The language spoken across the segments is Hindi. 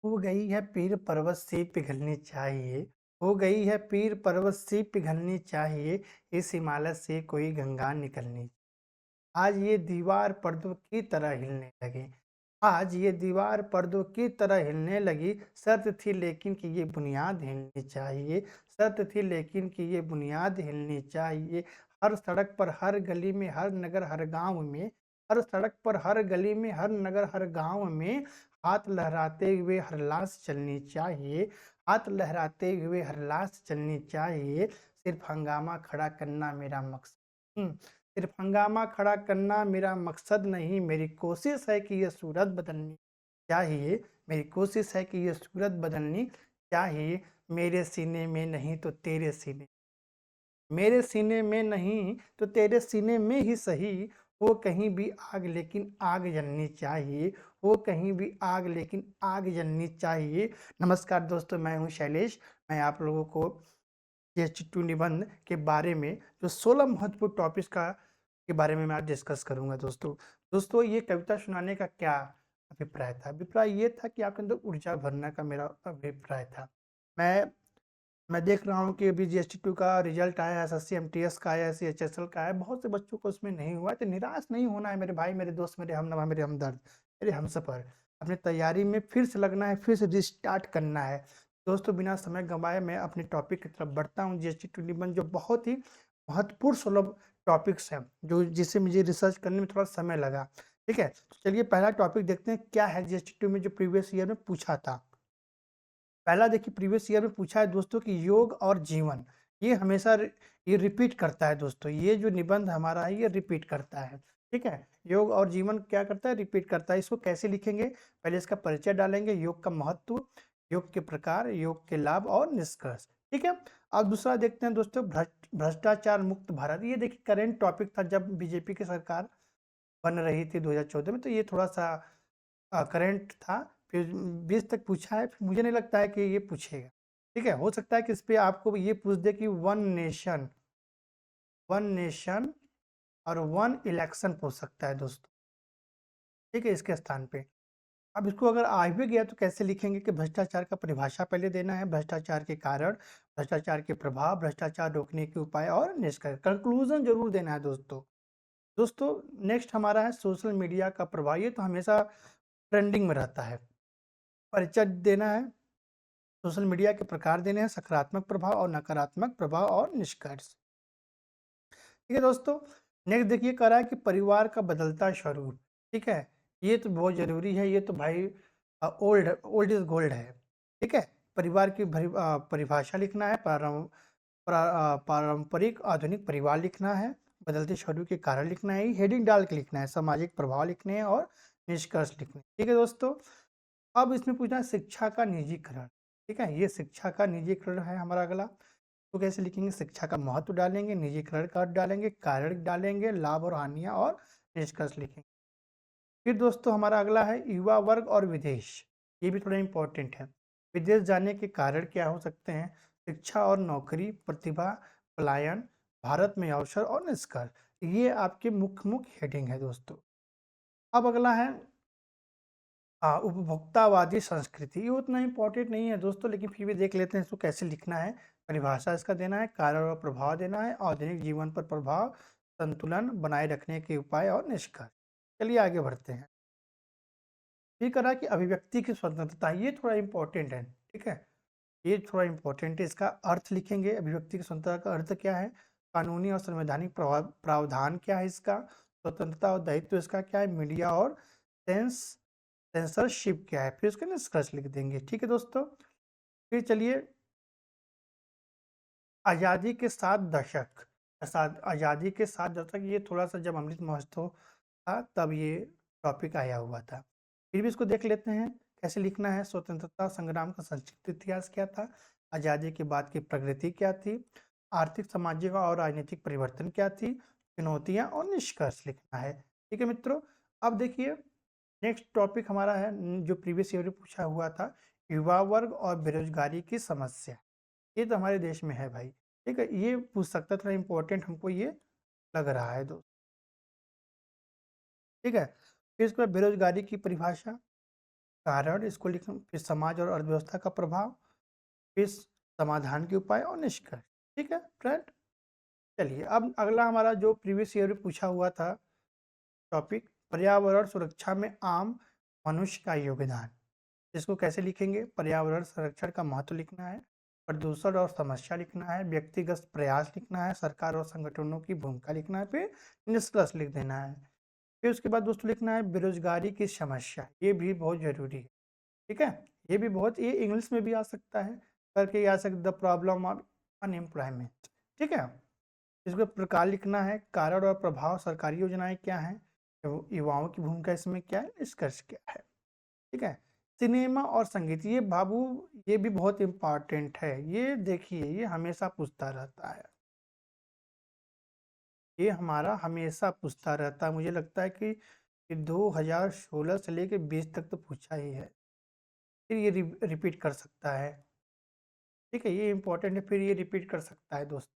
हो गई है पीर पर्वत सी पिघलनी चाहिए। हो गई है पीर पर्वत सी पिघलनी चाहिए। इस हिमालय से कोई गंगा निकलनी। आज ये दीवार पर्दों की तरह हिलने लगी। आज ये दीवार पर्दों की तरह हिलने लगी। शर्त थी लेकिन कि ये बुनियाद हिलनी चाहिए। शर्त थी लेकिन कि ये बुनियाद हिलनी चाहिए। हर सड़क पर, हर गली में, हर नगर, हर गांव में, हर सड़क पर, हर गली में, हर नगर, हर गांव में हाथ लहराते हुए हर लाश चलनी चाहिए। हाथ लहराते हुए हर लाश चलनी चाहिए। सिर्फ हंगामा खड़ा करना मेरा मकसद। सिर्फ हंगामा खड़ा करना मेरा मकसद नहीं, मेरी कोशिश है कि ये सूरत बदलनी चाहिए। मेरी कोशिश है कि ये सूरत बदलनी चाहिए। मेरे सीने में नहीं तो तेरे सीने, मेरे सीने में नहीं तो तेरे सीने में ही सही। हो कहीं भी आग लेकिन आग जलनी चाहिए। हो कहीं भी आग लेकिन आग जलनी चाहिए। नमस्कार दोस्तों, मैं हूं शैलेश। मैं आप लोगों को ये चिट्टू निबंध के बारे में जो 16 महत्वपूर्ण टॉपिक्स का के बारे में मैं आज डिस्कस करूंगा दोस्तों। दोस्तों, ये कविता सुनाने का क्या अभिप्राय था? अभिप्राय ये था कि आपके अंदर ऊर्जा भरने का मेरा अभिप्राय था। मैं मैं देख रहा हूँ कि अभी जीएसटी 2 का रिजल्ट आया है, एसएससी एमटीएस का आया है, सीएचएसएल का आया है। बहुत से बच्चों को उसमें नहीं हुआ है, तो निराश नहीं होना है मेरे भाई, मेरे दोस्त, मेरे हमनवा, मेरे हमदर्द, मेरे हमसफर। अपनी तैयारी में फिर से लगना है, फिर से रिस्टार्ट करना है। दोस्तों, बिना समय गंवाए मैं अपने टॉपिक की तरफ बढ़ता हूँ। जीएसटी 2 निबंध जो बहुत ही महत्वपूर्ण सुलभ टॉपिक्स हैं, जो जिसे मुझे रिसर्च करने में थोड़ा समय लगा। ठीक है, तो चलिए पहला टॉपिक देखते हैं क्या है जीएसटी 2 में जो प्रीवियस ईयर में पूछा था। पहला देखिए, प्रीवियस ईयर में पूछा है दोस्तों कि योग और जीवन, ये हमेशा ये रिपीट करता है दोस्तों। ये जो निबंध हमारा है ये रिपीट करता है। ठीक है, योग और जीवन क्या करता है? रिपीट करता है। इसको कैसे लिखेंगे? पहले इसका परिचय डालेंगे, योग का महत्व, योग के प्रकार, योग के लाभ और निष्कर्ष। ठीक है, अब दूसरा देखते हैं दोस्तों, भ्रष्टाचार मुक्त भारत। ये देखिए करेंट टॉपिक था जब बीजेपी की सरकार बन रही थी 2014 में, तो ये थोड़ा सा करंट था। फिर 20 तक पूछा है, फिर मुझे नहीं लगता है कि ये पूछेगा। ठीक है, हो सकता है कि इस पे आपको ये पूछ दे कि वन नेशन और वन इलेक्शन पूछ सकता है दोस्तों। ठीक है, इसके स्थान पे अब इसको अगर आ भी गया तो कैसे लिखेंगे कि भ्रष्टाचार का परिभाषा पहले देना है, भ्रष्टाचार के कारण, भ्रष्टाचार के प्रभाव, भ्रष्टाचार रोकने के उपाय और निष्कर्ष, कंक्लूजन जरूर देना है दोस्तों। दोस्तों, नेक्स्ट हमारा है सोशल मीडिया का प्रभाव। ये तो हमेशा ट्रेंडिंग में रहता है। परिचय देना है, सोशल मीडिया के प्रकार देने हैं, सकारात्मक प्रभाव और नकारात्मक प्रभाव और निष्कर्ष। ठीक है दोस्तों, नेक्स्ट देखिए कह रहा है कि परिवार का बदलता स्वरूप। ठीक है, ये तो बहुत जरूरी है, ये तो भाई ओल्ड ओल्ड इज गोल्ड है। ठीक है, परिवार की परिभाषा लिखना है, पारंपरिक आधुनिक परिवार लिखना है, बदलते स्वरूप के कारण लिखना है, हेडिंग डाल के लिखना है, सामाजिक प्रभाव लिखने हैं और निष्कर्ष लिखने हैं। ठीक है दोस्तों, अब इसमें पूछना है शिक्षा का निजीकरण। ठीक है, ये शिक्षा का निजीकरण है हमारा अगला। तो कैसे लिखेंगे? शिक्षा का महत्व डालेंगे, निजीकरण का अर्थ डालेंगे, कारण डालेंगे, लाभ और हानियां और निष्कर्ष लिखेंगे। फिर दोस्तों हमारा अगला है युवा वर्ग और विदेश। ये भी थोड़ा इंपॉर्टेंट है। विदेश जाने के कारण क्या हो सकते हैं? शिक्षा और नौकरी, प्रतिभा, पलायन, भारत में अवसर और निष्कर्ष। ये आपके मुख्य मुख्य हेडिंग है दोस्तों। अब अगला है उपभोक्तावादी संस्कृति। ये उतना इम्पोर्टेंट नहीं है दोस्तों, लेकिन फिर भी देख लेते हैं इसको कैसे लिखना है। परिभाषा इसका देना है, कारण और प्रभाव देना है, आधुनिक जीवन पर प्रभाव, संतुलन बनाए रखने के उपाय और निष्कर्ष। चलिए आगे बढ़ते हैं। ये करा कि अभिव्यक्ति की स्वतंत्रता, ये थोड़ा इम्पोर्टेंट है। ठीक है, ये थोड़ा इम्पोर्टेंट है। इसका अर्थ लिखेंगे, अभिव्यक्ति की स्वतंत्रता का अर्थ क्या है, कानूनी और संवैधानिक प्रावधान क्या है इसका, स्वतंत्रता और दायित्व इसका क्या है, मीडिया और सेंस सेंसरशिप क्या है, फिर उसका निष्कर्ष लिख देंगे। ठीक है दोस्तों, फिर चलिए आज़ादी के 7 दशक, आज़ादी के 7 दशक, ये थोड़ा सा जब अमृत महोत्सव था तब ये टॉपिक आया हुआ था। फिर भी इसको देख लेते हैं कैसे लिखना है। स्वतंत्रता संग्राम का संक्षिप्त इतिहास क्या था, आज़ादी के बाद की प्रगति क्या थी, आर्थिक, सामाजिक और राजनीतिक परिवर्तन क्या थी, चुनौतियां और निष्कर्ष लिखना है। ठीक है मित्रों, अब देखिए नेक्स्ट टॉपिक हमारा है जो प्रीवियस ईयर में पूछा हुआ था, युवा वर्ग और बेरोजगारी की समस्या। ये तो हमारे देश में है भाई। ठीक है, ये पूछ सकता था, इम्पोर्टेंट हमको ये लग रहा है दोस्त। ठीक है, फिर इसके बाद बेरोजगारी की परिभाषा, कारण इसको लिखें, फिर समाज और अर्थव्यवस्था का प्रभाव, फिर समाधान के उपाय और निष्कर्ष। ठीक है फ्रेंड, चलिए अब अगला हमारा जो प्रीवियस ईयर में पूछा हुआ था टॉपिक, पर्यावरण सुरक्षा में आम मनुष्य का योगदान। इसको कैसे लिखेंगे? पर्यावरण संरक्षण का महत्व लिखना है, प्रदूषण और समस्या लिखना है, व्यक्तिगत प्रयास लिखना है, सरकार और संगठनों की भूमिका लिखना है, फिर निष्कर्ष लिख देना है। फिर उसके बाद दोस्तों लिखना है बेरोजगारी की समस्या, ये भी बहुत जरूरी है। ठीक है, ये भी बहुत, ये इंग्लिश में भी आ सकता है, करके आ सकता द प्रॉब्लम ऑफ अनएम्प्लॉयमेंट। ठीक है, इसको प्रकार लिखना है, कारण और प्रभाव, सरकारी योजनाएं क्या हैं, युवाओं की भूमिका इसमें क्या है, निष्कर्ष क्या है। ठीक है, सिनेमा और संगीत, ये बाबू ये भी बहुत इम्पोर्टेंट है, ये देखिए ये हमेशा पूछता रहता है, ये हमारा हमेशा पूछता रहता है। मुझे लगता है कि 2016 से लेके 20 तक तो पूछा ही है, फिर ये रिपीट कर सकता है। ठीक है, ये इंपॉर्टेंट है, फिर ये रिपीट कर सकता है दोस्तों।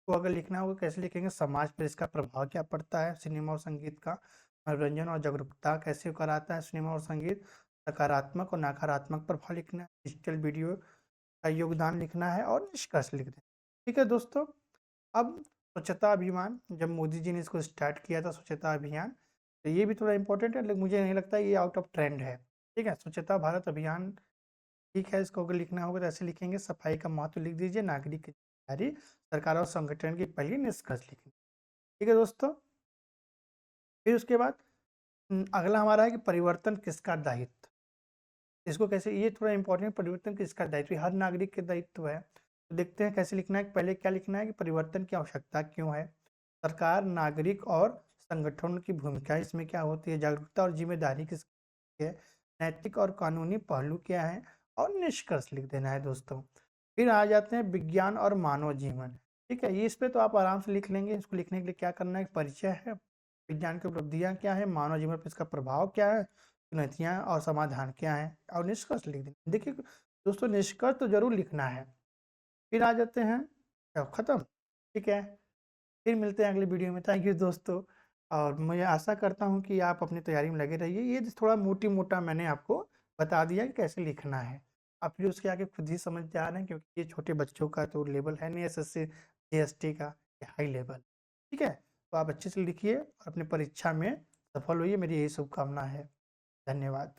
तो अगर लिखना होगा कैसे लिखेंगे, समाज पर इसका प्रभाव क्या पड़ता है सिनेमा और संगीत का, मनोरंजन और जागरूकता कैसे कराता है सिनेमा और संगीत, सकारात्मक और नकारात्मक प्रभाव लिखना है, डिजिटल वीडियो का योगदान लिखना है और निष्कर्ष लिख देना। ठीक है दोस्तों, अब स्वच्छता अभियान, जब मोदी जी ने इसको स्टार्ट किया था स्वच्छता अभियान, तो ये भी थोड़ा इंपॉर्टेंट है, लेकिन मुझे नहीं लगता ये आउट ऑफ ट्रेंड है। ठीक है, स्वच्छता भारत अभियान, ठीक है, इसको अगर लिखना होगा तो ऐसे लिखेंगे, सफाई का महत्व लिख दीजिए, नागरिक की जिम्मेदारी, सरकार और संगठन की पहली निष्कर्ष लिखेंगे। ठीक है दोस्तों, फिर उसके बाद अगला हमारा है कि परिवर्तन किसका दायित्व। इसको कैसे, ये थोड़ा इंपॉर्टेंट, परिवर्तन किसका दायित्व, हर नागरिक के दायित्व है। तो देखते हैं कैसे लिखना है, पहले क्या लिखना है कि परिवर्तन की आवश्यकता क्यों है, सरकार, नागरिक और संगठन की भूमिका इसमें क्या होती है, जागरूकता और जिम्मेदारी किसकी है, नैतिक और कानूनी पहलू क्या है, और निष्कर्ष लिख देना है दोस्तों। फिर आ जाते हैं विज्ञान और मानव जीवन। ठीक है, ये इस पे तो आप आराम से लिख लेंगे, इसको लिखने के लिए क्या करना है, परिचय है, विज्ञान की उपलब्धियां क्या है, मानव जीवन पर इसका प्रभाव क्या है, चुनौतियां और समाधान क्या है, और निष्कर्ष लिख देना। देखिए दोस्तों, निष्कर्ष तो जरूर लिखना है। फिर आ जाते हैं, अब खत्म। ठीक है, फिर मिलते हैं अगले वीडियो में। थैंक यू दोस्तों, और मैं आशा करता हूँ कि आप अपनी तैयारी में लगे रहिए। ये थोड़ा मोटी मोटा मैंने आपको बता दिया कि कैसे लिखना है, आप फिर उसके आगे खुद ही समझ जा रहे हैं, क्योंकि ये छोटे बच्चों का तो लेवल है नहीं, एसएससी जीएसटी का, ये हाई लेवल। ठीक है, तो आप अच्छे से लिखिए और अपनी परीक्षा में सफल होइए, मेरी यही शुभकामना है। धन्यवाद।